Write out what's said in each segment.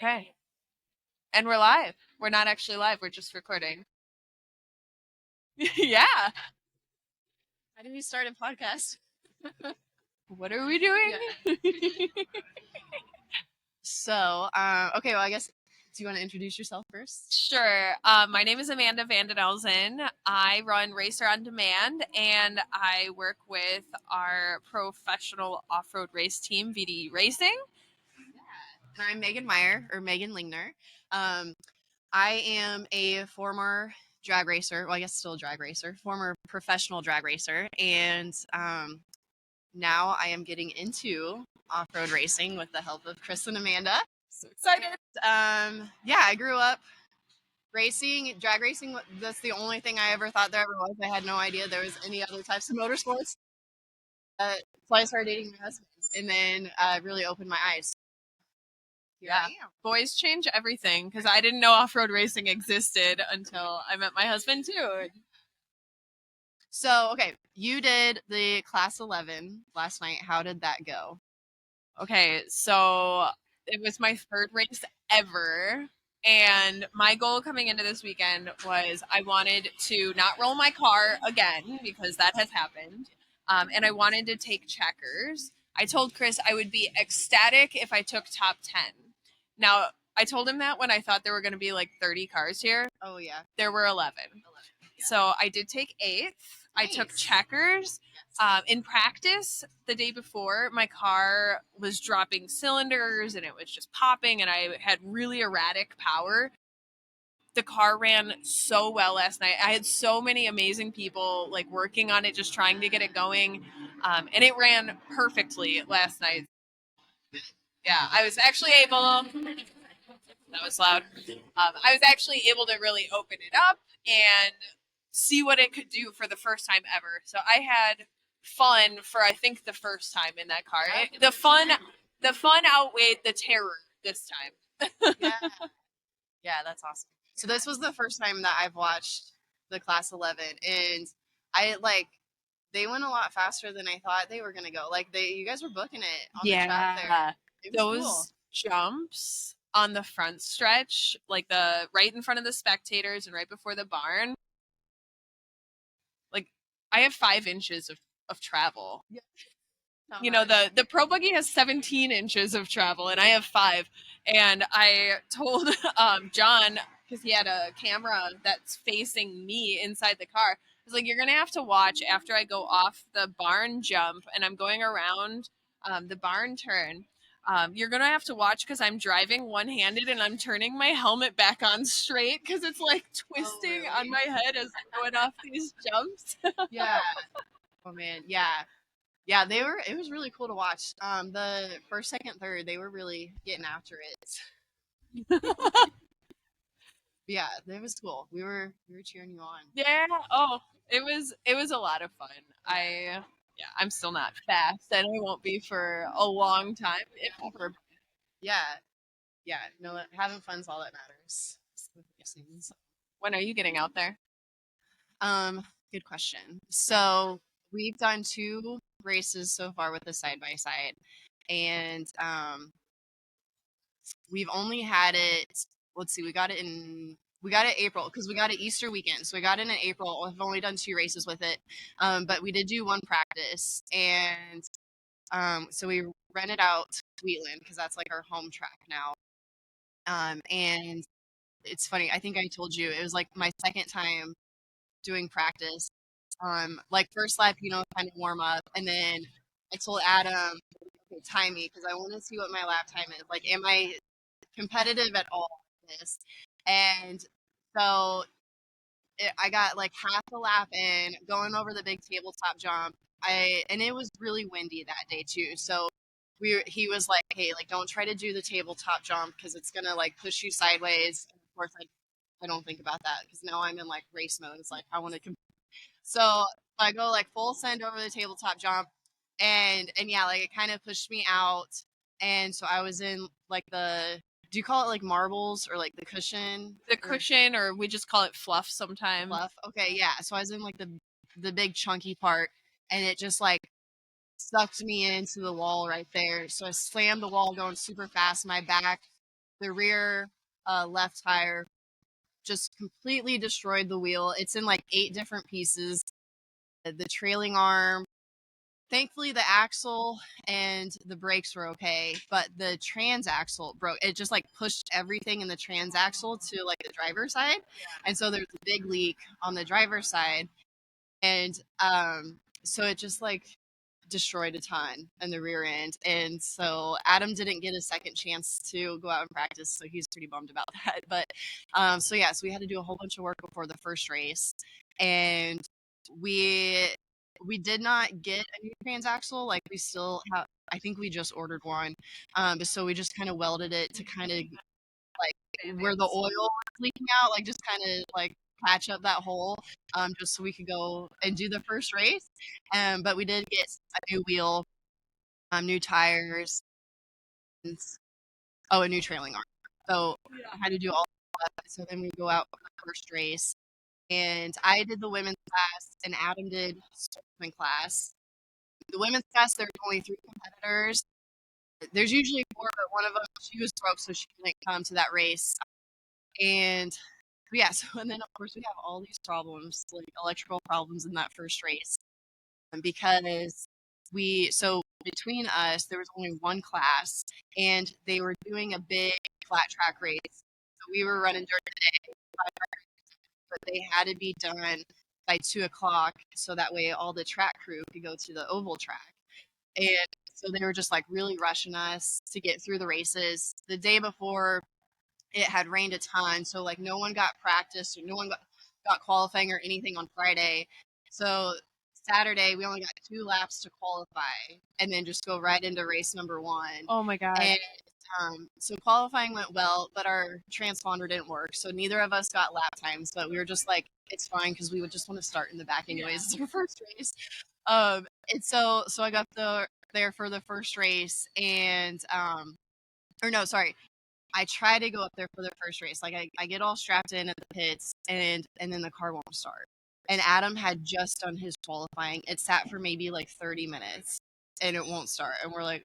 Okay. And we're live. We're not actually live. We're just recording. Yeah. How do we start a podcast? What are we doing? So, okay, well, I guess, do you want to introduce yourself first? Sure. My name is Amanda Vandenelzen. I run Racer on Demand, and I work with our professional off-road race team, VDE Racing. And I'm Megan Meyer, or Megan Lingner. I am a former drag racer, well, I guess still a drag racer, former professional drag racer, and now I am getting into off-road racing with the help of Chris and Amanda. So excited. Yeah, I grew up racing, drag racing. That's the only thing I ever thought there ever was. I had no idea there was any other types of motorsports. So I started dating my husband, and then really opened my eyes. Here Yeah. I am. Boys change everything, because I didn't know off-road racing existed until I met my husband too. So, okay, you did the Class 11 last night. How did that go? Okay, so it was my third race ever. And my goal coming into this weekend was I wanted to not roll my car again because that has happened. And I wanted to take checkers. I told Chris I would be ecstatic if I took top 10. Now, I told him that when I thought there were going to be like 30 cars here. Oh, yeah. There were 11. Yeah. So I did take 8th. I took checkers. In practice, the day before, my car was dropping cylinders and it was just popping, and I had really erratic power. The car ran so well last night. I had so many amazing people like working on it, just trying to get it going, and it ran perfectly last night. Yeah, I was actually able. That was loud. I was actually able to really open it up and see what it could do for the first time ever. So I had fun for I think the first time in that car. The fun outweighed the terror this time. Yeah. Yeah, that's awesome. So this was the first time that I've watched the Class 11, and they went a lot faster than I thought they were gonna go. Like you guys were booking it on the track there. It was Those cool. jumps on the front stretch, like the right in front of the spectators and right before the barn. Like I have 5 inches of travel. Yeah. You know, the Pro Buggy has 17 inches of travel and I have 5. And I told John, because he had a camera that's facing me inside the car, I was like, you're gonna have to watch after I go off the barn jump and I'm going around the barn turn. You're gonna have to watch because I'm driving one-handed and I'm turning my helmet back on straight because it's like twisting on my head as I'm going off these jumps. Yeah. Oh man, yeah. Yeah, it was really cool to watch. The first, second, third, they were really getting after it. Yeah, it was cool. We were cheering you on. Yeah. Oh, it was a lot of fun. I'm still not fast, and I won't be for a long time, if ever. Yeah. Yeah, no, having fun's all that matters. When are you getting out there? Good question. So we've done 2 races so far with the side by side, and we've only had it. Let's see, we got it April because we got it Easter weekend. So we got it in April. We've only done 2 races with it, but we did do 1 practice, and so we rented out Wheatland because that's like our home track now. And it's funny. I think I told you it was like my second time doing practice. Like first lap, kind of warm up, and then I told Adam, okay, time me because I want to see what my lap time is. Like, am I competitive at all in this? And so I got like half a lap in, going over the big tabletop jump. And it was really windy that day too. So he was like, hey, like don't try to do the tabletop jump because it's gonna like push you sideways. And of course, I don't think about that because now I'm in like race mode. It's like I want to. So I go like full send over the tabletop jump, and yeah, like it kind of pushed me out, and so I was in like do you call it like marbles or like the cushion? The cushion, or we just call it fluff sometimes. Fluff. Okay, yeah. So I was in like the big chunky part, and it just like sucked me into the wall right there. So I slammed the wall going super fast. My back the rear left tire just completely destroyed the wheel. It's in like 8 different pieces. The trailing arm, thankfully the axle and the brakes were okay, but the transaxle broke. It just like pushed everything in the transaxle to like the driver's side. And so there's a big leak on the driver's side. And so it just like destroyed a ton in the rear end. And so Adam didn't get a second chance to go out and practice, so he's pretty bummed about that. But so yeah, so we had to do a whole bunch of work before the first race. And we did not get a new transaxle. Like we still have, I think we just ordered one. But so we just kind of welded it to kind of like where the oil was leaking out, like just kind of like patch up that hole, just so we could go and do the first race. But we did get a new wheel, new tires, and a new trailing arm. So I had to do all that. So then we go out for the first race, and I did the women's class, and Adam did sportsman class. The women's class, there's only 3 competitors. There's usually 4, but one of them, she was broke, so she couldn't come to that race. And yeah, so and then of course we have all these problems, like electrical problems in that first race. Because so between us there was only one class, and they were doing a big flat track race. So we were running during the day, but they had to be done by 2 o'clock so that way all the track crew could go to the oval track. And so they were just like really rushing us to get through the races. The day before, it had rained a ton, so like no one got practice, or no one got qualifying or anything on Friday. So Saturday we only got 2 laps to qualify, and then just go right into race number 1. Oh my god. And so qualifying went well, but our transponder didn't work, so neither of us got lap times. But we were just like, it's fine because we would just want to start in the back anyways. It's our first race. And so I got there for the first race, and or no, sorry, I try to go up there for the first race. Like I get all strapped in at the pits, and then the car won't start. And Adam had just done his qualifying. It sat for maybe like 30 minutes and it won't start. And we're like,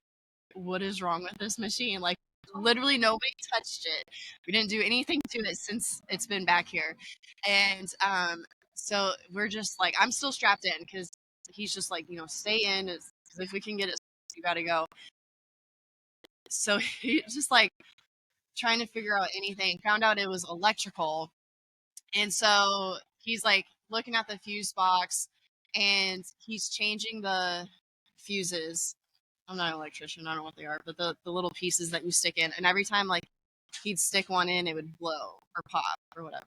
what is wrong with this machine? Like literally nobody touched it. We didn't do anything to it since it's been back here. And so we're just like, I'm still strapped in because he's just like, stay in. Because if we can get it, you got to go. So he's just like trying to figure out anything, found out it was electrical. And so he's like looking at the fuse box, and he's changing the fuses. I'm not an electrician, I don't know what they are, but the little pieces that you stick in. And every time like he'd stick one in, it would blow or pop or whatever.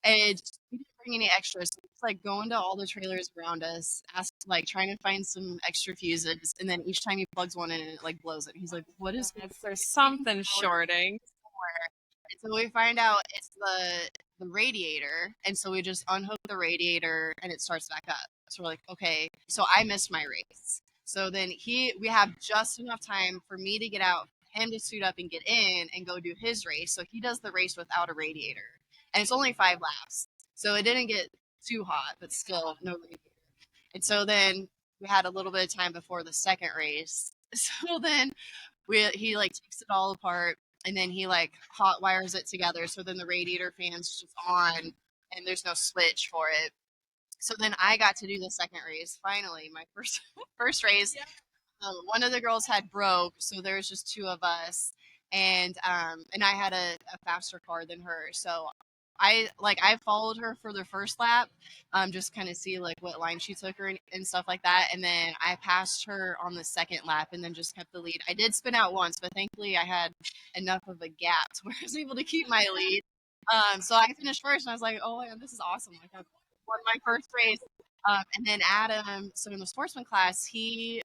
And we didn't bring any extras. So it's like going to all the trailers around us, like trying to find some extra fuses, and then each time he plugs one in, it like blows it. He's like, "What is this? There's something shorting. And so we find out it's the radiator, and so we just unhook the radiator, and it starts back up. So we're like, okay. So I missed my race. So then we have just enough time for me to get out, him to suit up and get in and go do his race. So he does the race without a radiator, and it's only 5 laps, so it didn't get too hot, but still no radiator. And so then we had a little bit of time before the second race. So then he like takes it all apart, and then he like hot wires it together, so then the radiator fan's just on and there's no switch for it. So then I got to do the second race, finally my first first race. One of the girls had broke, so there's just 2 of us, and I had a faster car than her. So I followed her for the first lap, just kind of see like what line she took her and stuff like that, and then I passed her on the second lap, and then just kept the lead. I did spin out once, but thankfully I had enough of a gap to where I was able to keep my lead. So I finished first, and I was like, oh man, this is awesome! Like I won my first race. And then Adam, so in the sportsman class, he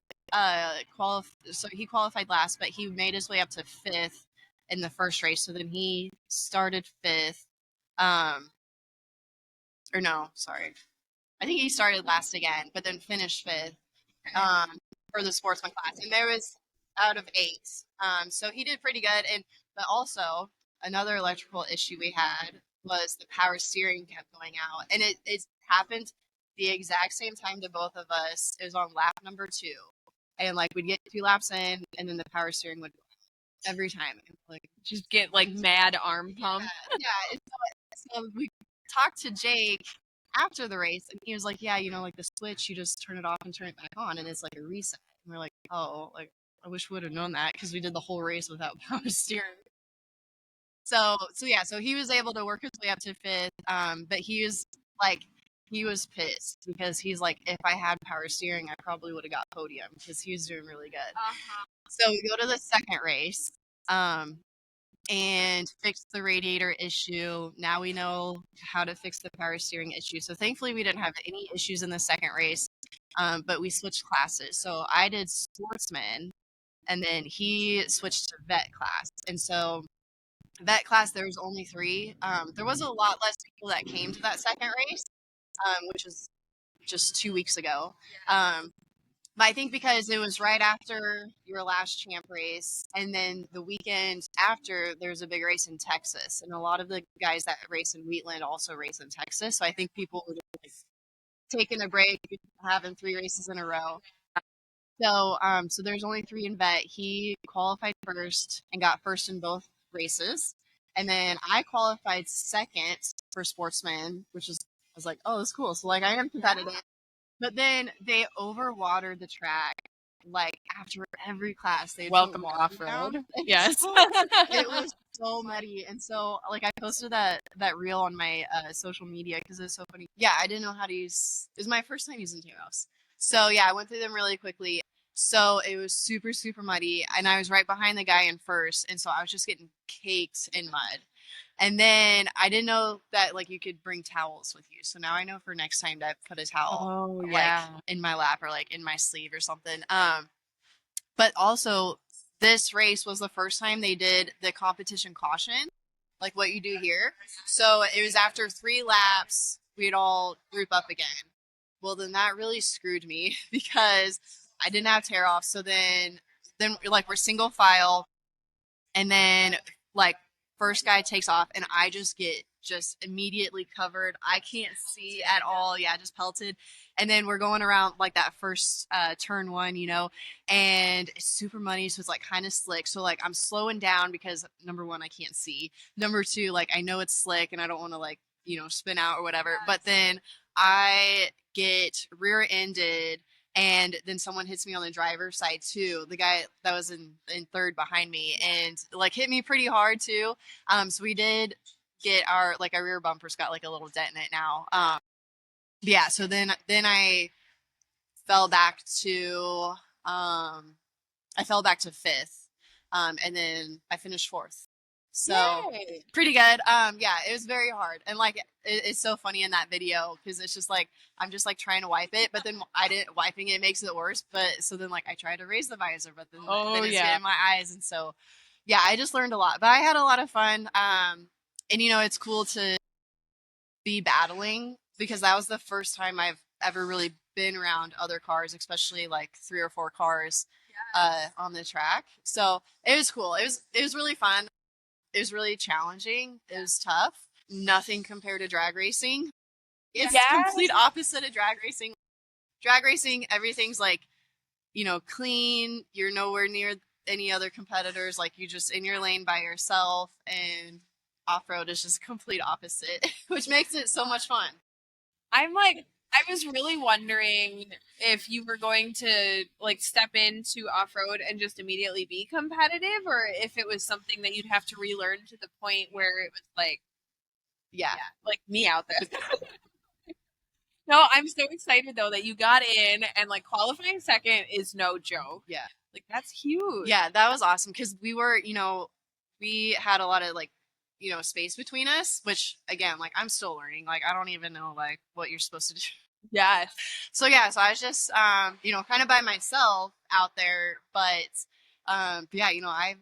qualified last, but he made his way up to 5th in the first race. So then he started 5th. Or no, sorry. I think he started last again, but then finished 5th for the sportsman class. And there was out of 8. So he did pretty good. But also another electrical issue we had was the power steering kept going out. And it happened the exact same time to both of us. It was on lap number 2. And like we'd get 2 laps in, and then the power steering would go. every time. Like, Just get like mad arm pump. yeah. And so we talked to Jake after the race, and he was like, "Yeah, you know, like the switch, you just turn it off and turn it back on, and it's like a reset." And we're like, "Oh, like I wish we would have known that because we did the whole race without power steering." So yeah, so he was able to work his way up to fifth. But he was pissed because he's like, if I had power steering, I probably would have got podium because he was doing really good. So we go to the second race, and fix the radiator issue. Now we know how to fix the power steering issue. So thankfully we didn't have any issues in the second race. But we switched classes. So I did sportsman, and then he switched to vet class. And so vet class, there was only 3. There was a lot less people that came to that second race, which was just 2 weeks ago. But I think because it was right after your last champ race, and then the weekend after, there's a big race in Texas, and a lot of the guys that race in Wheatland also race in Texas. So I think people were just like taking a break, having 3 races in a row. So there's only 3 in vet. He qualified first and got first in both races, and then I qualified second for sportsman, which is I was like, oh, that's cool. So like I am competitive, but then they overwatered the track. Like after every class, they Welcome put to water off-road. down. Yes. It was so muddy, and so like I posted that reel on my social media because it's so funny. Yeah, I didn't know how to use. It was my first time using Taros, so yeah, I went through them really quickly. So it was super super muddy, and I was right behind the guy in first, and so I was just getting caked in mud. And then I didn't know that like you could bring towels with you. So now I know for next time to put a towel like in my lap or like in my sleeve or something. But also this race was the first time they did the competition caution, like what you do here. So it was after 3 laps, we'd all group up again. Well, then that really screwed me because I didn't have tear off. So then like we're single file, and then like first guy takes off, and I just get just immediately covered. I can't see at all. Yeah, just pelted. And then we're going around like that first turn 1, and it's super muddy, so it's like kind of slick. So like I'm slowing down because number 1, I can't see. Number 2, like I know it's slick and I don't want to like spin out or whatever. But then I get rear-ended, and then someone hits me on the driver's side too. The guy that was in third behind me, and like hit me pretty hard too. So we did get our rear bumper's got like a little dent in it now. Yeah. So then I fell back to fifth, and then I finished fourth. So Yay. pretty good. Yeah, it was very hard, and like it's so funny in that video because it's just like I'm just like trying to wipe it, but then wiping it makes it worse. But so then like I try to raise the visor, but then it's getting my eyes, and so yeah, I just learned a lot. But I had a lot of fun. And it's cool to be battling because that was the first time I've ever really been around other cars, especially like 3 or 4 cars on the track. So it was cool. It was really fun. It was really challenging. It was tough. Nothing compared to drag racing. It's complete opposite of drag racing. Drag racing, everything's like, clean. You're nowhere near any other competitors. Like you're just in your lane by yourself, and off-road is just complete opposite, which makes it so much fun. I was really wondering if you were going to like step into off-road and just immediately be competitive, or if it was something that you'd have to relearn to the point where it was like, like me out there. No, I'm so excited though that you got in, and like qualifying second is no joke. Yeah. Like that's huge. Yeah, that was awesome because we were, we had a lot of like, space between us, which again, like I'm still learning. Like I don't even know like what you're supposed to do. Yes. So yeah, so I was just kind of by myself out there, but yeah, I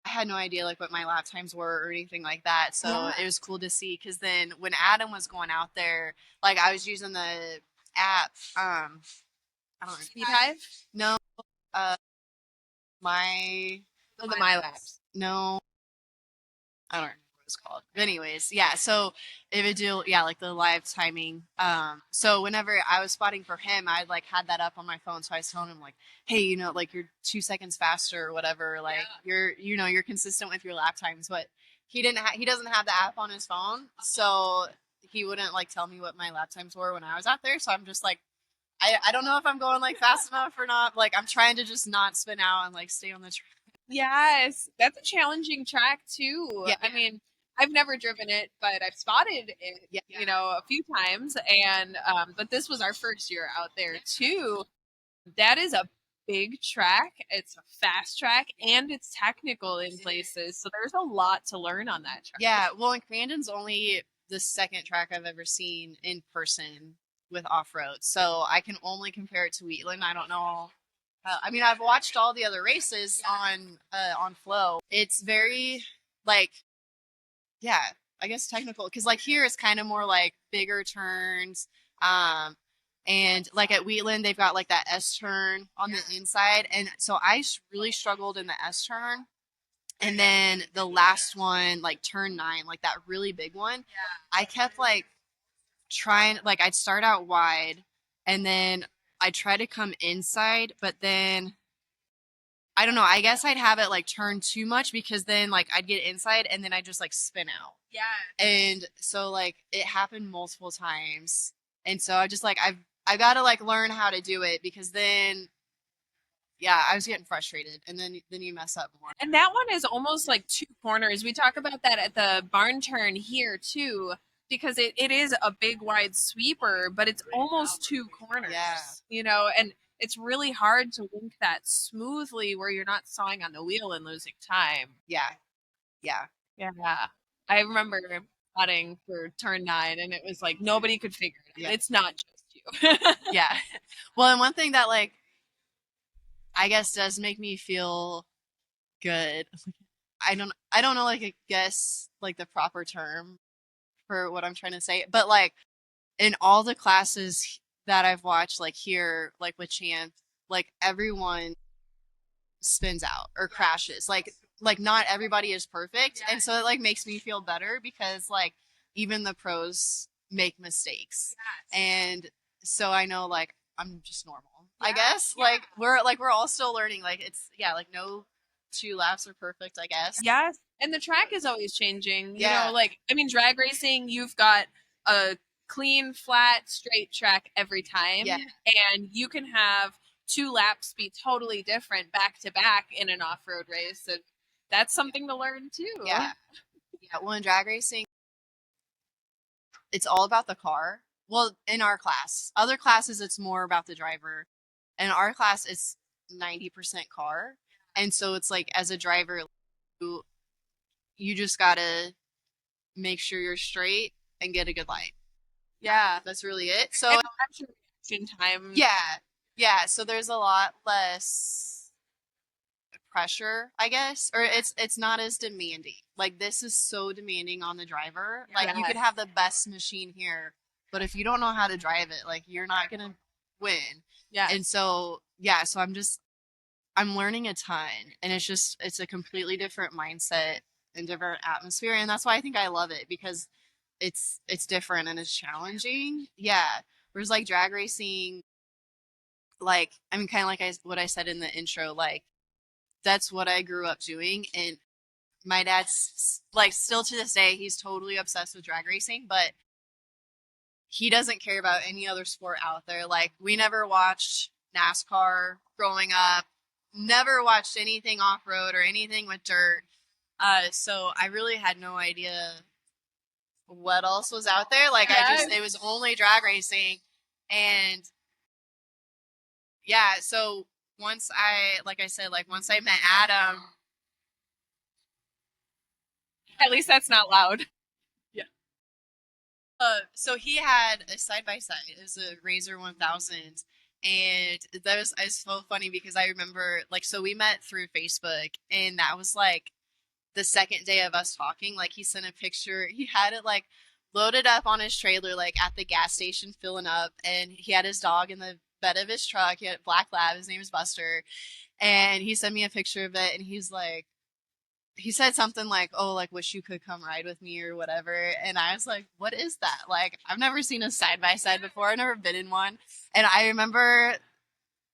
had no idea like what my lap times were or anything like that. So it was cool to see because then when Adam was going out there, like I was using the app. I don't know. Speed Hive? No. My the MyLapse. No. I don't remember was called. But anyways, yeah. So it would do, yeah, like the live timing. So whenever I was spotting for him, I like had that up on my phone. So I was telling him like, hey, you know, like you're 2 seconds faster or whatever. Like you're, you know, you're consistent with your lap times. But he doesn't have the app on his phone, so he wouldn't like tell me what my lap times were when I was out there. So I'm just like, I don't know if I'm going like fast enough or not. Like I'm trying to just not spin out and like stay on the track. Yes, that's a challenging track too. Yeah. I mean, I've never driven it, but I've spotted it, Yeah. you know, a few times. And but this was our first year out there too. That is a big track. It's a fast track, and it's technical in places. So there's a lot to learn on that track. Yeah, well, and Crandon's only the second track I've ever seen in person with off road, so I can only compare it to Wheatland. I don't know. I mean, I've watched all the other races on Flow. It's very like, yeah, I guess technical because like here it's kind of more like bigger turns, and like at Wheatland they've got like that S turn on the inside, and so I really struggled in the S turn. And then the last one, like turn 9, like that really big one, I kept like trying, like I'd start out wide and then I try to come inside, but then I don't know, I guess I'd have it like turn too much because then like I'd get inside and then I just like spin out. Yeah. And so like it happened multiple times. And so I just like I got to like learn how to do it because then yeah, I was getting frustrated, and then you mess up more. And that one is almost like 2 corners. We talk about that at the barn turn here too, because it is a big wide sweeper, but it's almost 2 corners. Yeah. You know, and it's really hard to link that smoothly where you're not sawing on the wheel and losing time. Yeah, yeah, Yeah. I remember spotting for turn 9 and it was like nobody could figure it out. Yeah. It's not just you. yeah. Well, and one thing that like I guess does make me feel good. I don't know like I guess like the proper term for what I'm trying to say, but like in all the classes that I've watched like here like with Champ, like everyone spins out or crashes. Like not everybody is perfect, and so it like makes me feel better because like even the pros make mistakes. And so I know like I'm just normal. I guess like we're all still learning. Like it's like no 2 laps are perfect, I guess. Yes. And the track is always changing. You Yeah. know, like, I mean, drag racing, you've got a clean, flat, straight track every time. Yeah. And you can have 2 laps be totally different back to back in an off road race. And that's something to learn too. Yeah. Yeah. Well, in drag racing, it's all about the car. Well, in our class, other classes, it's more about the driver. In our class, it's 90% car. And so it's like, as a driver, you just gotta make sure you're straight and get a good light. Yeah. That's really it. So, And reaction time. yeah. Yeah. So there's a lot less pressure, I guess, or it's not as demanding. Like this is so demanding on the driver. Like you could have the best machine here, but if you don't know how to drive it, like you're not gonna win. Yeah. And so yeah, so I'm learning a ton, and it's a completely different mindset and different atmosphere, and that's why I think I love it because it's different and it's challenging. Yeah. Whereas like drag racing, like I mean, kind of like what I said in the intro, like that's what I grew up doing, and my dad's like still to this day he's totally obsessed with drag racing, but he doesn't care about any other sport out there. Like we never watched NASCAR growing up, never watched anything off-road or anything with dirt, so I really had no idea what else was out there. Like it was only drag racing. And yeah, so once I met Adam. At least that's not loud. Yeah. So he had a side by side. It was a Razor 1000, and that was it's so funny because I remember like so we met through Facebook, and that was like the second day of us talking. Like he sent a picture. He had it like loaded up on his trailer, like at the gas station, filling up, and he had his dog in the bed of his truck. He had a black lab. His name is Buster, and he sent me a picture of it, and he's like, he said something like, "Oh, like wish you could come ride with me or whatever." And I was like, "What is that?" Like I've never seen a side by side before. I've never been in one. And I remember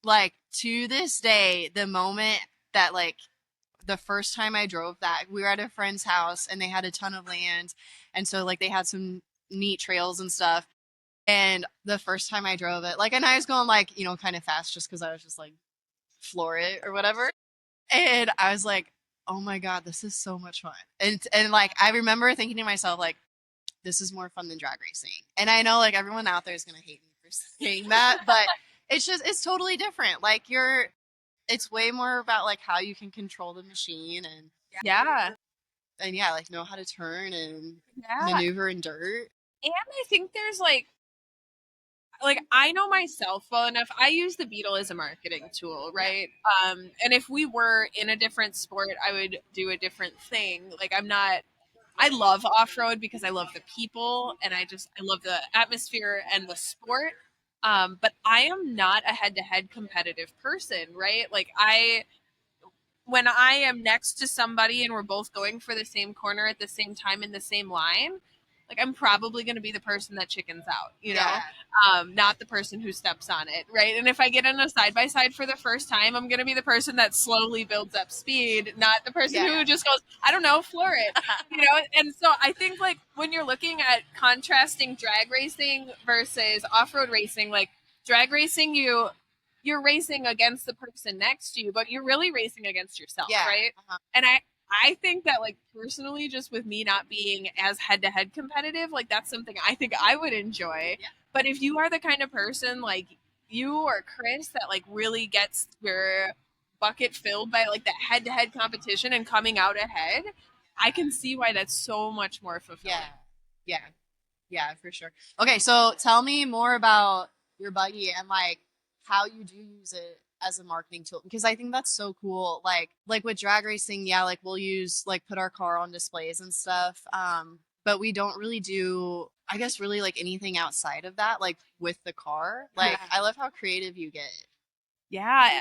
like to this day the moment that like the first time I drove that, we were at a friend's house and they had a ton of land. And so like they had some neat trails and stuff. And the first time I drove it, like, and I was going like, you know, kind of fast just because I was just like, floor it or whatever. And I was like, oh my God, this is so much fun. And like, I remember thinking to myself, like, this is more fun than drag racing. And I know like everyone out there is going to hate me for saying that, but it's totally different. Like, it's way more about like how you can control the machine Yeah. and yeah, like know how to turn and Yeah. maneuver in dirt. And I think there's like I know myself well enough. I use the Beetle as a marketing tool, right? And if we were in a different sport, I would do a different thing. Like I'm not. I love off road because I love the people and I love the atmosphere and the sport. But I am not a head to head competitive person, right? Like when I am next to somebody and we're both going for the same corner at the same time in the same line, like I'm probably going to be the person that chickens out, Yeah. not the person who steps on it, right? And if I get in a side by side for the first time, I'm going to be the person that slowly builds up speed, not the person Yeah. who just goes, I don't know, floor it, And so I think like when you're looking at contrasting drag racing versus off road racing, like drag racing, you're racing against the person next to you, but you're really racing against yourself, Yeah. right? And I think that like personally, just with me not being as head to head competitive, like that's something I think I would enjoy. Yeah. But if you are the kind of person like you or Chris that like really gets your bucket filled by like that head to head competition and coming out ahead, I can see why that's so much more fulfilling. Yeah. Yeah. Yeah, for sure. Okay, so tell me more about your buggy and like how you do use it as a marketing tool because I think that's so cool. Like with drag racing, yeah, like we'll use like put our car on displays and stuff. But we don't really do I guess really like anything outside of that, like with the car. Like I love how creative you get. Yeah.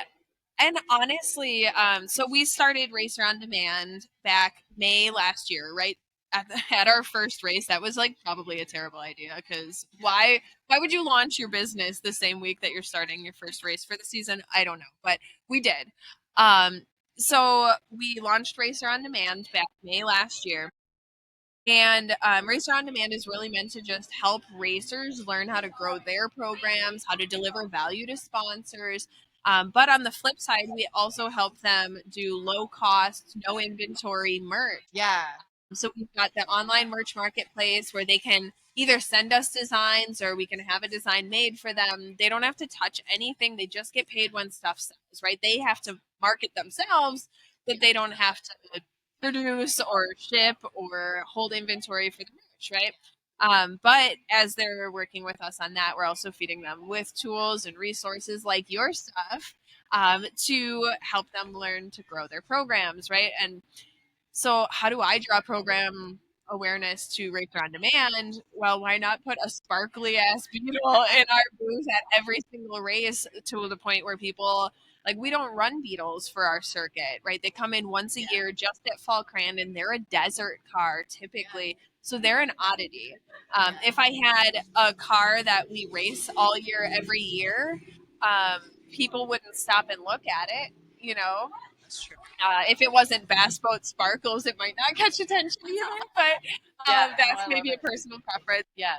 And honestly, so we started Racer on Demand back May last year, right? At our first race, that was like probably a terrible idea because why would you launch your business the same week that you're starting your first race for the season? I don't know, but we did. Um, so we launched Racer on Demand back May last year, and Racer on Demand is really meant to just help racers learn how to grow their programs, how to deliver value to sponsors. But on the flip side, we also help them do low cost, no inventory merch. Yeah. So we've got the online merch marketplace where they can either send us designs or we can have a design made for them. They don't have to touch anything. They just get paid when stuff sells, right? They have to market themselves, but they don't have to produce or ship or hold inventory for the merch, right? But as they're working with us on that, we're also feeding them with tools and resources like your stuff to help them learn to grow their programs, right? And so, how do I draw program awareness to Racer on Demand? Well, why not put a sparkly ass Beetle in our booth at every single race to the point where people like we don't run Beetles for our circuit, right? They come in once a year just at Fall Crandon. They're a desert car typically, so they're an oddity. If I had a car that we race all year, every year, people wouldn't stop and look at it, you know. That's true. If it wasn't Bass Boat Sparkles, it might not catch attention either, but that's maybe a personal preference. Yeah.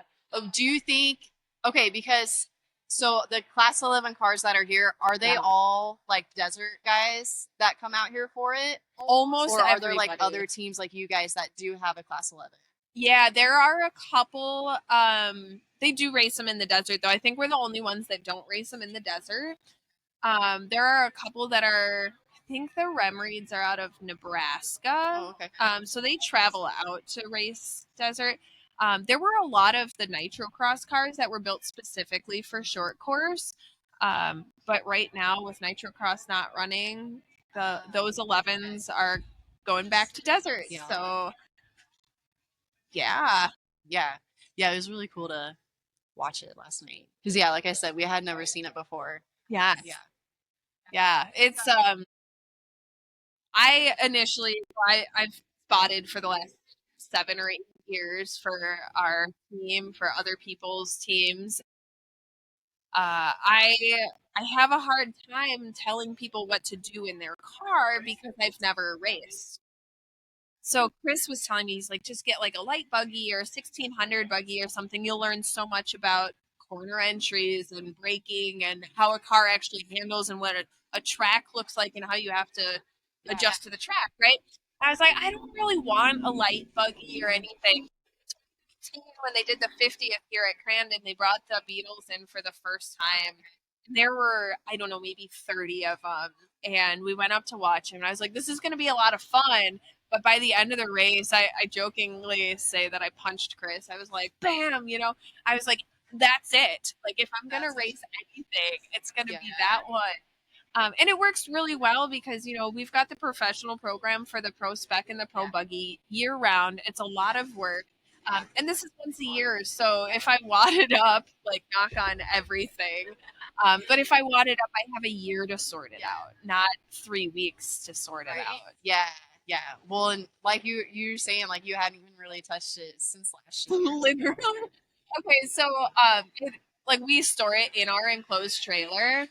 Do you think okay, because so the class 11 cars that are here, are they all like desert guys that come out here for it? Almost Or are there everybody. like other teams like you guys that do have a class 11? Yeah, there are a couple. They do race them in the desert, though. I think we're the only ones that don't race them in the desert. There are a couple that are. I think the Remreeds are out of Nebraska. Oh, okay. So they travel out to race desert. There were a lot of the Nitro Cross cars that were built specifically for short course. But right now, with Nitro Cross not running, those 11s are going back to desert. Yeah. So yeah. Yeah. Yeah, it was really cool to watch it last night. Because yeah, like I said, we had never seen it before. Yeah. Yeah. Yeah. It's I've spotted for the last 7 or 8 years for our team, for other people's teams. I have a hard time telling people what to do in their car because I've never raced. So Chris was telling me, he's like, just get like a light buggy or a 1600 buggy or something. You'll learn so much about corner entries and braking and how a car actually handles and what a track looks like and how you have to adjust to the track, right? I was like, I don't really want a light buggy or anything. When they did the 50th here at Crandon, they brought the Beatles in for the first time. And there were, I don't know, maybe 30 of them. And we went up to watch them. And I was like, this is going to be a lot of fun. But by the end of the race, I jokingly say that I punched Chris. I was like, bam, I was like, that's it. Like, if I'm going to race anything, it's going to be that one. And it works really well because, we've got the professional program for the Pro Spec and the Pro Buggy year round. It's a lot of work. And this is once a year. So if I wadded up, like knock on everything. But if I wadded up, I have a year to sort it out, not 3 weeks to sort it out. Yeah. Yeah. Well, and like you're saying, like you hadn't even really touched it since last year. Literally. Okay, so like we store it in our enclosed trailer.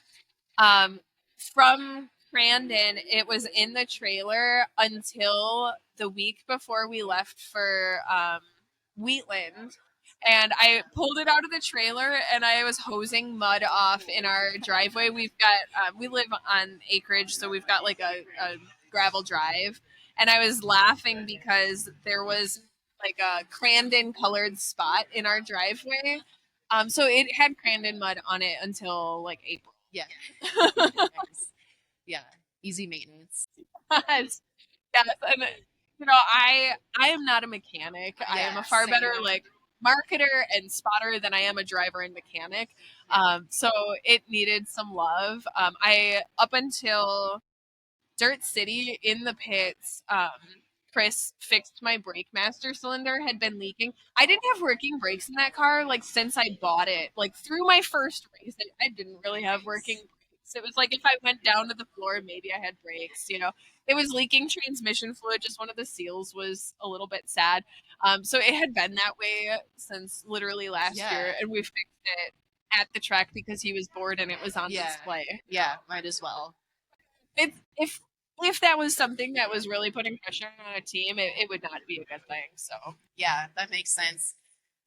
From Crandon, it was in the trailer until the week before we left for Wheatland. And I pulled it out of the trailer and I was hosing mud off in our driveway. We've got, we live on acreage, so we've got like a gravel drive. And I was laughing because there was like a Crandon colored spot in our driveway. So it had Crandon mud on it until like April. Yeah. Yeah. Easy maintenance. Yes. And I am not a mechanic. I am a far better like marketer and spotter than I am a driver and mechanic. So it needed some love. I up until Dirt City in the pits, Chris fixed my brake master cylinder had been leaking. I didn't have working brakes in that car like since I bought it. Like through my first race, I didn't really have working brakes. It was like if I went down to the floor, maybe I had brakes. It was leaking transmission fluid. Just one of the seals was a little bit sad. So it had been that way since literally last year, and we fixed it at the track because he was bored and it was on display. Yeah, might as well. If that was something that was really putting pressure on a team, it would not be a good thing. So yeah, that makes sense.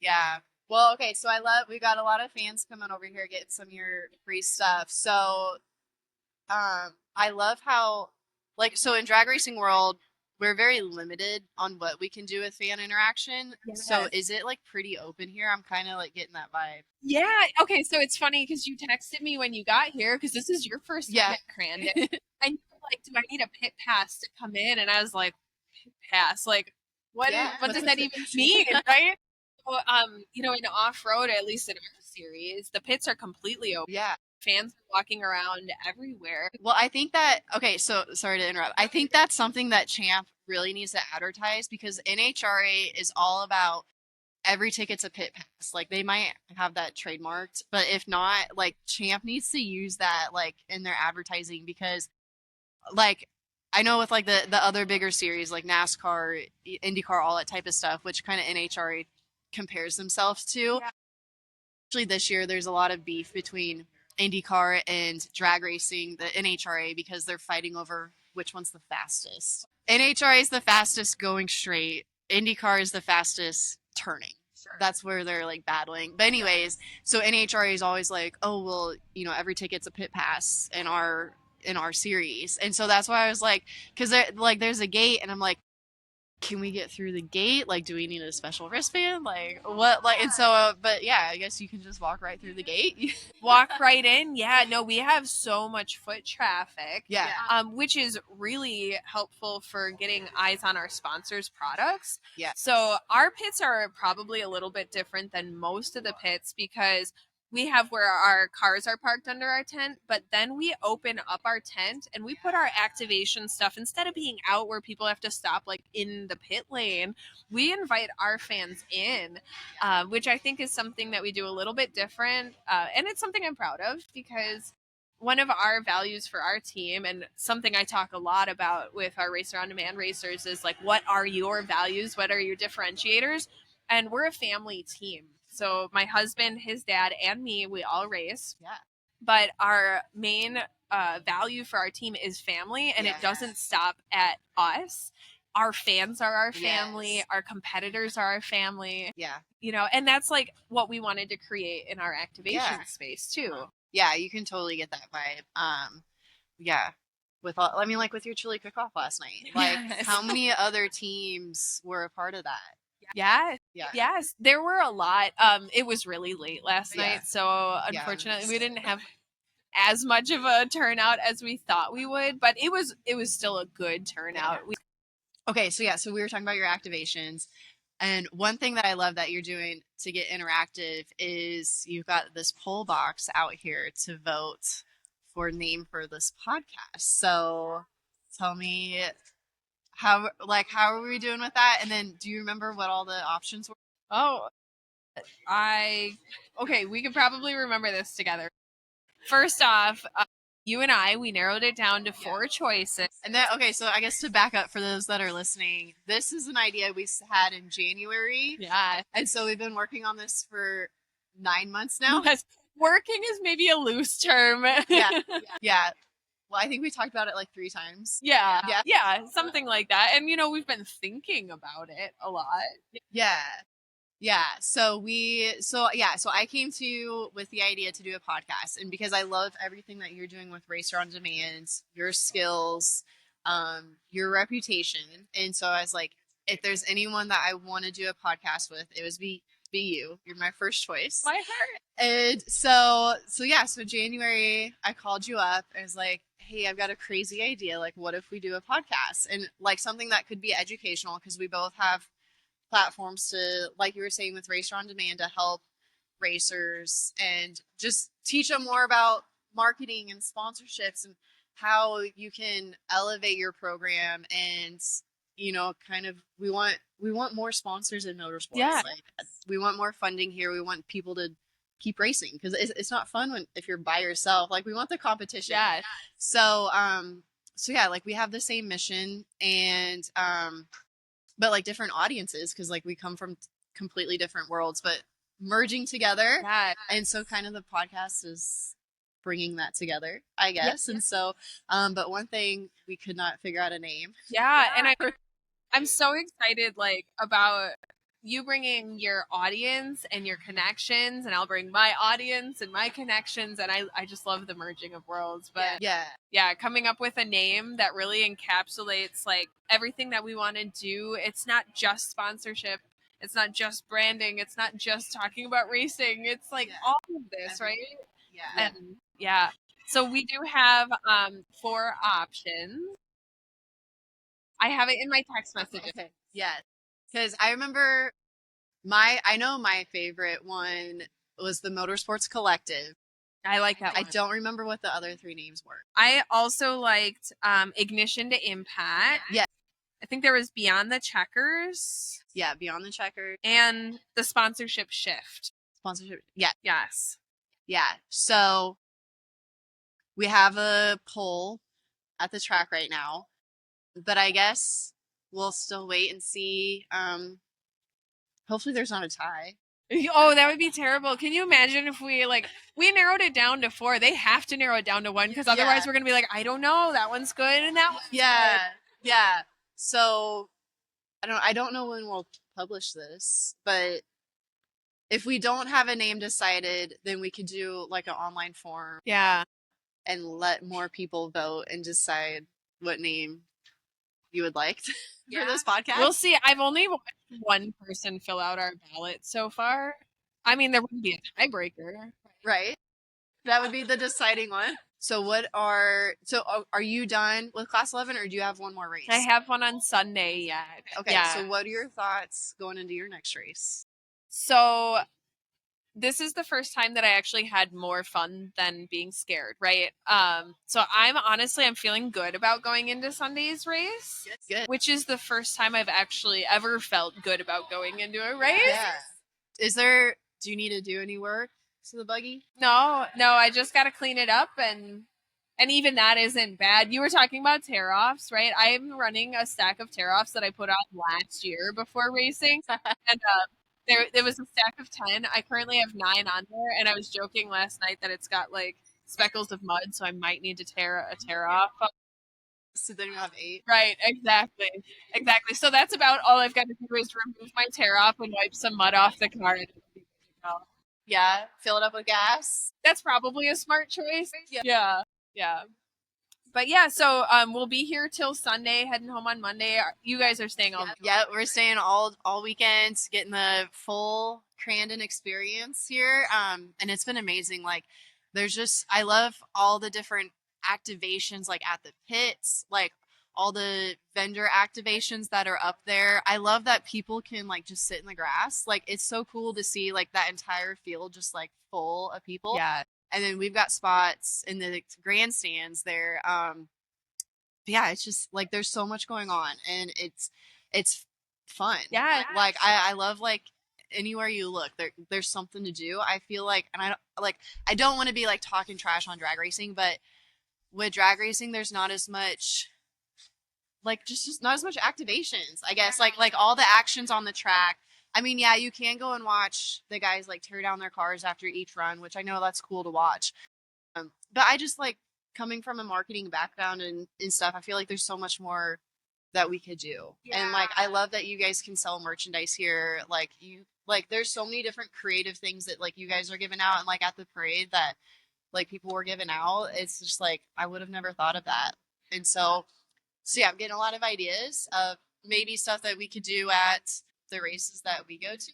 Yeah. Well, okay, so we got a lot of fans coming over here getting some of your free stuff. So I love how so in drag racing world, we're very limited on what we can do with fan interaction. Yes. So is it like pretty open here? I'm kind of like getting that vibe. Yeah. Okay. So it's funny because you texted me when you got here because this is your first time at Crandon, and you're like, "Do I need a pit pass to come in?" And I was like, "Pit pass? Like, what does that even mean?" Right? So, in off road, at least in our series, the pits are completely open. Yeah. Fans are walking around everywhere. Well, I think that so sorry to interrupt. I think that's something that Champ really needs to advertise because NHRA is all about every ticket's a pit pass. Like they might have that trademarked, but if not, like Champ needs to use that like in their advertising because like I know with like the other bigger series like NASCAR, IndyCar, all that type of stuff, which kind of NHRA compares themselves to. Yeah. Actually, this year there's a lot of beef between IndyCar and drag racing, the NHRA, because they're fighting over which one's the fastest. NHRA is the fastest going straight. IndyCar is the fastest turning. Sure. That's where they're like battling. But anyways, so NHRA is always like, oh well, every ticket's a pit pass in our series, and so that's why I was like, because there's a gate, and I'm like, can we get through the gate? Like, do we need a special wristband? Like, what? Like, and so, but yeah, I guess you can just walk right through the gate. Walk right in. Yeah, no, we have so much foot traffic. Yeah. Which is really helpful for getting eyes on our sponsors' products. Yeah. So our pits are probably a little bit different than most of the pits because we have where our cars are parked under our tent, but then we open up our tent and we put our activation stuff instead of being out where people have to stop like in the pit lane. We invite our fans in, which I think is something that we do a little bit different, and it's something I'm proud of because one of our values for our team, and something I talk a lot about with our Racer on Demand racers, is like, what are your values? What are your differentiators? And we're a family team. So my husband, his dad, and me, we all race. Yeah. But our main value for our team is family, and it doesn't stop at us. Our fans are our family. Our competitors are our family. Yeah. You know, and that's like what we wanted to create in our activation space too. Yeah, you can totally get that vibe. Yeah. With all, I mean, like with your chili cook-off last night, like how many other teams were a part of that? Yeah. Yeah. Yes, there were a lot. It was really late last night, so unfortunately we didn't have as much of a turnout as we thought we would, but it was still a good turnout. Okay, so we were talking about your activations, and one thing that I love that you're doing to get interactive is you've got this poll box out here to vote for name for this podcast. So tell me how are we doing with that? And then do you remember what all the options were? Oh, okay, we could probably remember this together. First off, you and we narrowed it down to 4 choices. And then, okay, so I guess to back up for those that are listening, this is an idea we had in January. Yeah. And so we've been working on this for 9 months now. Yes. Working is maybe a loose term. Yeah. Well, I think we talked about it like 3 times. Yeah, something like that. And, you know, we've been thinking about it a lot. Yeah. So I came to you with the idea to do a podcast, and because I love everything that you're doing with Racer on Demand, your skills, your reputation. And so I was like, if there's anyone that I want to do a podcast with, it was be you. You're my first choice. My heart. And so January, I called you up. I was like, hey, I've got a crazy idea. Like, what if we do a podcast? And like something that could be educational, because we both have platforms to, like you were saying with Racer on Demand, to help racers and just teach them more about marketing and sponsorships and how you can elevate your program. And you know, kind of we want more sponsors in motorsports. Yeah. Like, we want more funding here. We want people to keep racing, because it's not fun if you're by yourself. Like, we want the competition. Yeah. So yeah, like we have the same mission, and but like different audiences, because like we come from completely different worlds, but merging together. Yeah. And so kind of the podcast is bringing that together, I guess. And so but one thing, we could not figure out a name. And I'm so excited, like, about you bringing your audience and your connections, and I'll bring my audience and my connections, and I just love the merging of worlds. But yeah, coming up with a name that really encapsulates like everything that we want to do. It's not just sponsorship, it's not just branding, it's not just talking about racing, it's like all of this, right? And so we do have 4 options. I have it in my text messages. Okay. Yes. Because I remember I know my favorite one was the Motorsports Collective. I like that one. I don't remember what the other 3 names were. I also liked Ignition to Impact. Yeah. I think there was Beyond the Checkers. Yeah, Beyond the Checkers. And the Sponsorship Shift. Sponsorship. Yeah. Yes. Yeah. So we have a poll at the track right now, but I guess we'll still wait and see. Hopefully there's not a tie. Oh, that would be terrible. Can you imagine if we narrowed it down to 4? They have to narrow it down to 1, because otherwise we're going to be like, I don't know, that one's good and that one's good. Yeah. So I don't know when we'll publish this, but if we don't have a name decided, then we could do like an online form. Yeah. And let more people vote and decide what name you would like for this podcast. We'll see. I've only watched one person fill out our ballot so far. I mean, there wouldn't be a tiebreaker. Right. That would be the deciding one. So are you done with Class 11, or do you have one more race? I have one on Sunday yet. Okay. Yeah. So what are your thoughts going into your next race? So this is the first time that I actually had more fun than being scared, right? So I'm feeling good about going into Sunday's race. Good. Which is the first time I've actually ever felt good about going into a race. Yeah. Do you need to do any work to the buggy? No, I just got to clean it up and And even that isn't bad. You were talking about tear-offs, right? I'm running a stack of tear-offs that I put on last year before racing. And there was a stack of 10. I currently have 9 on there, and I was joking last night that it's got like speckles of mud, so I might need to tear a tear-off. So then you have 8. Right, exactly. Exactly. So that's about all I've got to do is remove my tear-off and wipe some mud off the car. Yeah, fill it up with gas. That's probably a smart choice. Yeah. Yeah. But yeah, so we'll be here till Sunday, heading home on Monday. You guys are staying all Yeah, we're staying all weekend, getting the full Crandon experience here. And it's been amazing. Like there's just I love all the different activations like at the pits, like all the vendor activations that are up there. I love that people can like just sit in the grass. Like it's so cool to see like that entire field just like full of people. Yeah. And then we've got spots in the grandstands there. Yeah, it's just like there's so much going on and it's fun. Yeah. Like I love like anywhere you look there's something to do. I feel like and I don't want to be like talking trash on drag racing, but with drag racing there's not as much like just not as much activations, I guess. Like all the actions on the track. I mean, yeah, you can go and watch the guys like tear down their cars after each run, which I know that's cool to watch. But I just like coming from a marketing background and stuff, I feel like there's so much more that we could do. Yeah. And like I love that you guys can sell merchandise here. Like there's so many different creative things that like you guys are giving out and like at the parade that like people were giving out. It's just like I would have never thought of that. And so yeah, I'm getting a lot of ideas of maybe stuff that we could do at the races that we go to.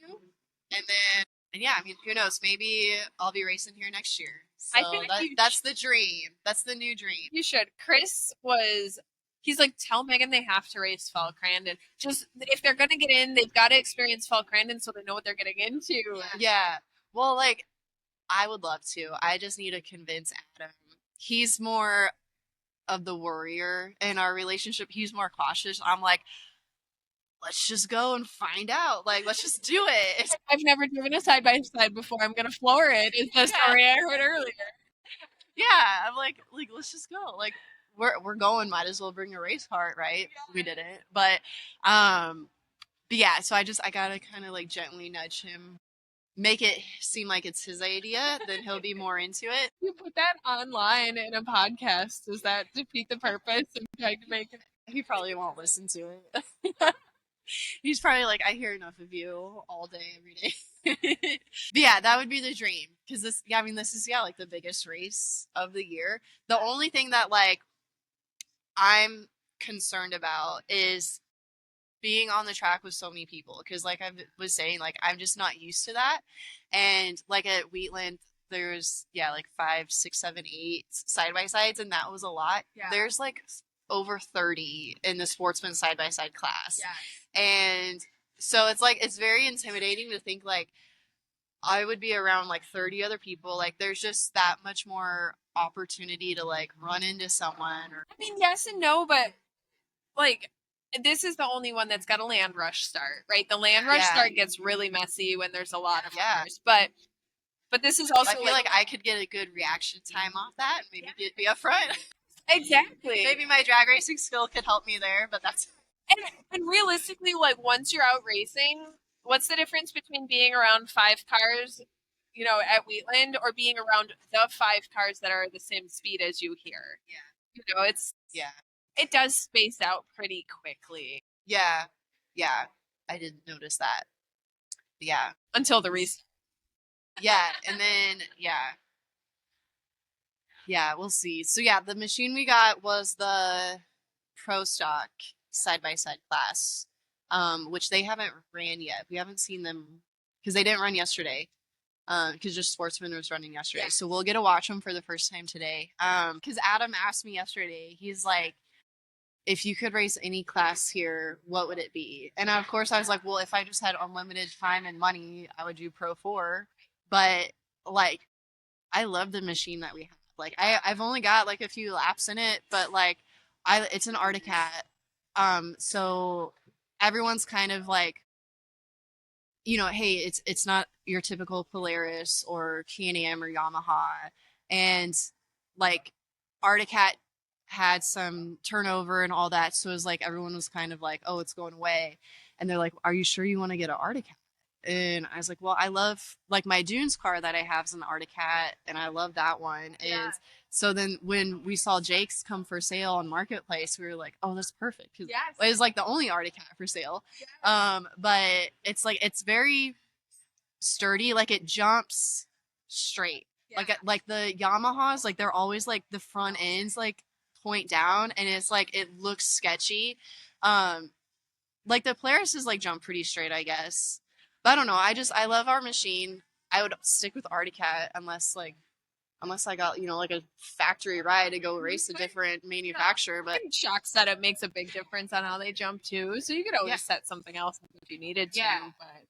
And yeah, I mean, who knows? Maybe I'll be racing here next year. So I think that's the dream. That's the new dream. You should. He's like, tell Megan they have to race Fall Crandon. Just if they're gonna get in, they've got to experience Fall Crandon so they know what they're getting into. Yeah. Well, like, I would love to. I just need to convince Adam. He's more of the worrier in our relationship. He's more cautious. I'm like, let's just go and find out. Like, let's just do it. I've never driven a side by side before. I'm gonna floor it. Is the story I heard earlier. Yeah, I'm like, let's just go. Like, we're going. Might as well bring a race cart, right? Yeah. We didn't, but yeah. So I gotta kind of like gently nudge him, make it seem like it's his idea. Then he'll be more into it. You put that online in a podcast. Does that defeat the purpose of trying to make it? He probably won't listen to it. He's probably like, I hear enough of you all day, every day. But yeah, that would be the dream. Because this is, like the biggest race of the year. The only thing that like I'm concerned about is being on the track with so many people. Because like I was saying, like I'm just not used to that. And like at Wheatland, there's, like 5, 6, 7, 8 side-by-sides. And that was a lot. Yeah. There's like over 30 in the sportsman side-by-side class. Yeah. And so it's like it's very intimidating to think like I would be around like 30 other people. Like there's just that much more opportunity to like run into someone. I mean, yes and no, but like this is the only one that's got a land rush start, right? The land rush start gets really messy when there's a lot of others, but this is also I feel like I could get a good reaction time off that. Maybe be up front. Exactly. Maybe my drag racing skill could help me there, but that's. And realistically, like once you're out racing, what's the difference between being around 5 cars, at Wheatland, or being around the 5 cars that are the same speed as you here? Yeah. It does space out pretty quickly. Yeah. Yeah. I didn't notice that. Yeah. Until the restart. Yeah. And then, yeah, we'll see. So yeah, the machine we got was the Pro Stock side-by-side class, which they haven't ran yet. We haven't seen them because they didn't run yesterday, because just Sportsman was running yesterday. So we'll get to watch them for the first time today. Because Adam asked me yesterday, he's like, if you could race any class here, what would it be? And of course I was like, well, if I just had unlimited time and money, I would do Pro 4. But like, I love the machine that we have. Like I've only got like a few laps in it, but like it's an Arctic Cat. So everyone's kind of like, hey, it's not your typical Polaris or Can-Am or Yamaha. And like, Arctic Cat had some turnover and all that, so it was like everyone was kind of like, oh, it's going away, and they're like, are you sure you want to get an Arctic Cat? And I was like, well, I love, like, my Dunes car that I have is an Arctic Cat, and I love that one. Yeah. Is so then when we saw Jake's come for sale on Marketplace, we were like, oh, that's perfect, because Yes. it was like the only Arctic Cat for sale. But it's like, it's very sturdy, like it jumps straight. Yeah. Like the Yamahas, like they're always like the front ends like point down, and it's like it looks sketchy. Like the Polaris is like jump pretty straight, I guess. But I don't know. I love our machine. I would stick with Arctic Cat unless I got, you know, like a factory ride to go race a different manufacturer. But shock setup makes a big difference on how they jump too. So you could always Yeah. set something else if you needed to. Yeah. But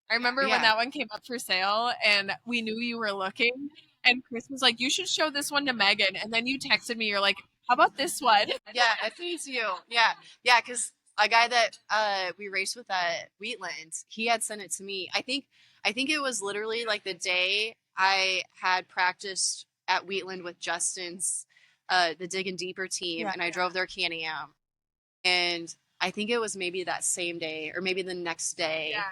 I remember when Yeah. that one came up for sale and we knew you were looking, and Chris was like, you should show this one to Megan. And then you texted me, you're like, how about this one? yeah, I think it's you. Yeah, because a guy that we raced with at Wheatland, he had sent it to me. I think it was literally like the day I had practiced at Wheatland with Justin's the Digging Deeper team, Yeah. and I drove their Can-Am. And I think it was maybe that same day or maybe the next day. Yeah.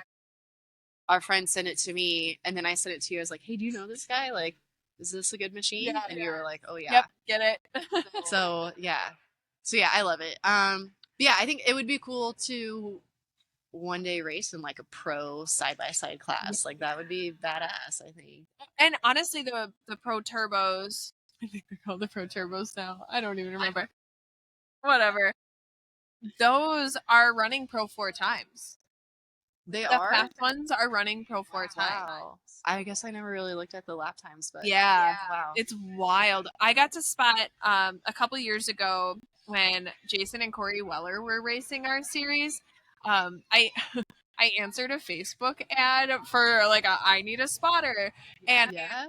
Our friend sent it to me, and then I sent it to you. I was like, hey, do you know this guy? Like, is this a good machine? Yeah, and you were like, oh yeah. Yep, get it. So yeah, I love it. Yeah, I think it would be cool to one day race in like a pro side-by-side class. Like that would be badass, I think. And honestly, the Pro Turbos, I think they're called the Pro Turbos now. I don't even remember. Whatever. Those are running Pro 4 times. They The are. fast ones are running Pro 4 times. Wow. I guess I never really looked at the lap times, but Yeah. wow. It's wild. I got to spot a couple years ago when Jason and Corey Weller were racing our series. I I answered a Facebook ad for like I need a spotter, and yeah.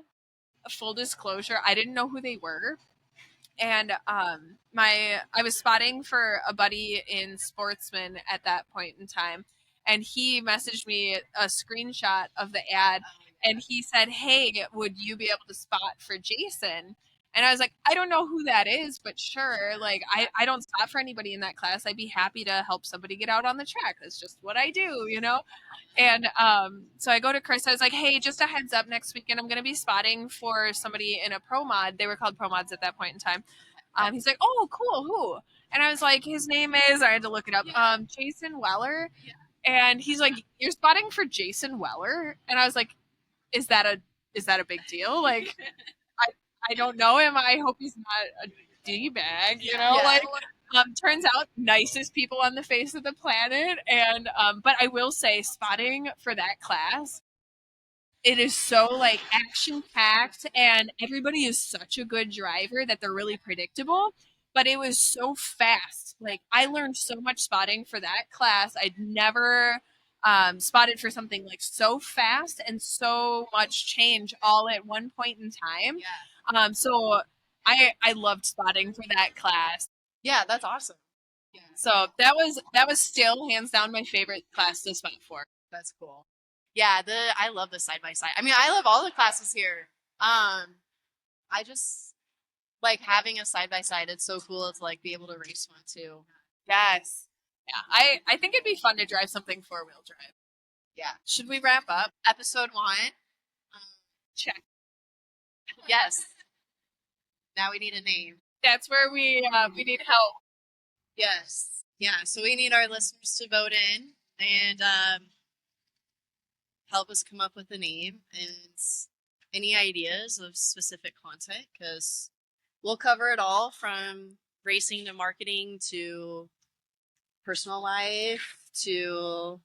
full disclosure, I didn't know who they were. And I was spotting for a buddy in Sportsman at that point in time, and he messaged me a screenshot of the ad, and he said, hey, would you be able to spot for Jason? And I was like, I don't know who that is, but sure. Like, I don't spot for anybody in that class. I'd be happy to help somebody get out on the track. That's just what I do, you know? And so I go to Chris. I was like, hey, just a heads up, next weekend I'm going to be spotting for somebody in a pro mod. They were called pro mods at that point in time. He's like, oh, cool, who? And I was like, his name is, I had to look it up, Jason Weller. And he's like, you're spotting for Jason Weller? And I was like, is that a big deal? Like, I don't know him. I hope he's not a D-bag, you know? Yeah. Like, turns out nicest people on the face of the planet. And but I will say, spotting for that class, it is so like action packed, and everybody is such a good driver that they're really predictable. But it was so fast. Like, I learned so much spotting for that class. I'd never spotted for something like so fast and so much change all at one point in time. Yeah. So I loved spotting for that class. Yeah, that's awesome. Yeah. So that was still hands down my favorite class to spot for. That's cool. Yeah, I love the side by side. I mean, I love all the classes here. I just like having a side by side. It's so cool to like be able to race one too. Yes. Yeah. I think it'd be fun to drive something 4-wheel drive. Yeah. Should we wrap up? Episode 1. Check. Yes. Now we need a name. That's where we need help. Yes. Yeah. So we need our listeners to vote in and help us come up with a name and any ideas of specific content, because we'll cover it all from racing to marketing to personal life to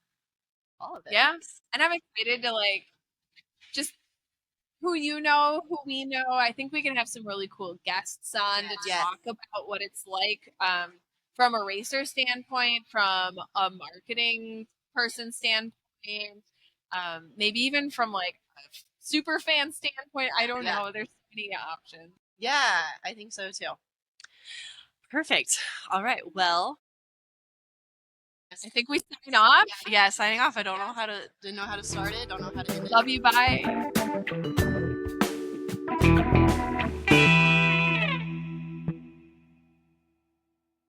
all of it. Yeah. And I'm excited to like just who you know, who we know. I think we can have some really cool guests on to Yes. talk about what it's like from a racer standpoint, from a marketing person standpoint, maybe even from like a super fan standpoint. I don't know. There's so many options. Yeah, I think so too. Perfect. All right. Well, I think we sign off. yeah, signing off. I don't know how to start it. Don't know how to end it. Love you. Bye.